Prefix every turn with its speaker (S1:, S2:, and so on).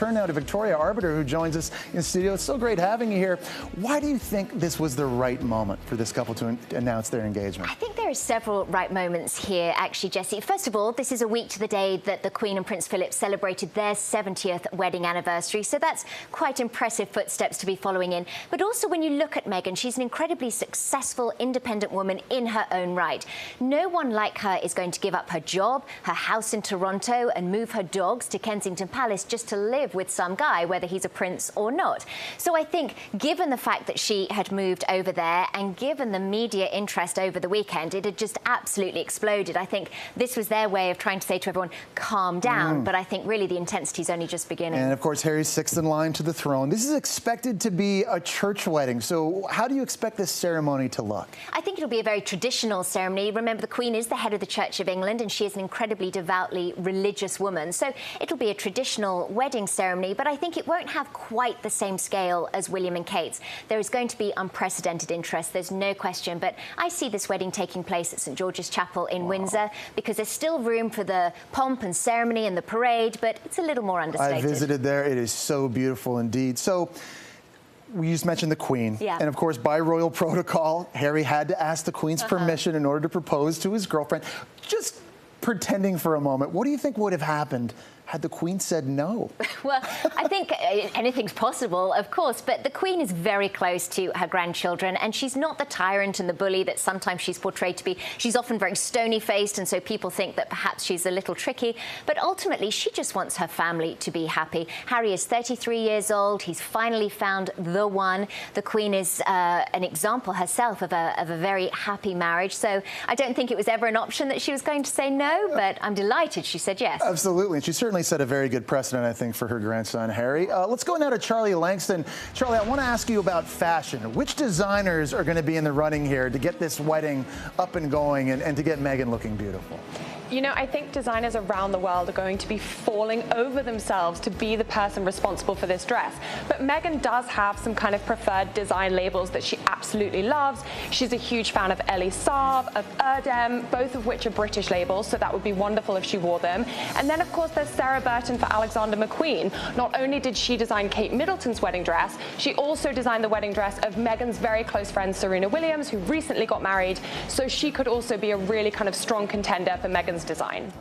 S1: turn now to Victoria Arbiter, who joins us in studio. It's so great having you here. Why do you think this was the right moment for this couple to announce their engagement?
S2: I think there are several right moments here, actually, Jesse. First of all, this is a week to the day that the Queen and Prince Philip celebrated their 70th wedding anniversary, so that's quite impressive footsteps to be following in. But also, when you look at Meghan, she's an incredibly successful, independent woman in her own right. No one like her is going to give up her job, her house in Toronto, and move her dogs to Kensington Palace just to live with some guy, whether he's a prince or not. So I think, given the fact that she had moved over there and given the media interest over the weekend, it had just absolutely exploded. I think this was their way of trying to say to everyone, calm down, but I think really the intensity is only just beginning.
S1: And of course, Harry's sixth in line to the throne. This is expected to be a church wedding, so how do you expect this ceremony to look?
S2: I think it'll be a very traditional ceremony. Remember, the Queen is the head of the Church of England, and she is an incredibly devoutly religious woman, so it'll be a traditional wedding ceremony, but I think it won't have quite the same scale as William and Kate's. There is going to be unprecedented interest, there's no question, but I see this wedding taking place at St George's Chapel in Windsor, because there's still room for the pomp and ceremony and the parade, but it's a little more understated.
S1: I visited there. It is so beautiful indeed. So, we just mentioned the Queen.
S2: Yeah.
S1: And of course, by royal protocol, Harry had to ask the Queen's permission in order to propose to his girlfriend. Just pretending for a moment, what do you think would have happened had the Queen said no?
S2: Well, I think anything's possible, of course, but the Queen is very close to her grandchildren, and she's not the tyrant and the bully that sometimes she's portrayed to be. She's often very stony-faced, and so people think that perhaps she's a little tricky, but ultimately she just wants her family to be happy. Harry is 33 years old. He's finally found the one. The Queen is an example herself of a very happy marriage, so I don't think it was ever an option that she was going to say no, but I'm delighted she said yes.
S1: Absolutely, and she certainly set a very good precedent, I think, for her grandson, Harry. Let's go now to Charlie Langston. Charlie, I want to ask you about fashion. Which designers are going to be in the running here to get this wedding up and going and to get Meghan looking beautiful?
S3: You know, I think designers around the world are going to be falling over themselves to be the person responsible for this dress. But Meghan does have some kind of preferred design labels that she absolutely loves. She's a huge fan of Elie Saab, of Erdem, both of which are British labels, so that would be wonderful if she wore them. And then, of course, there's Sarah Burton for Alexander McQueen. Not only did she design Kate Middleton's wedding dress, she also designed the wedding dress of Meghan's very close friend Serena Williams, who recently got married, so she could also be a really kind of strong contender for Meghan's design.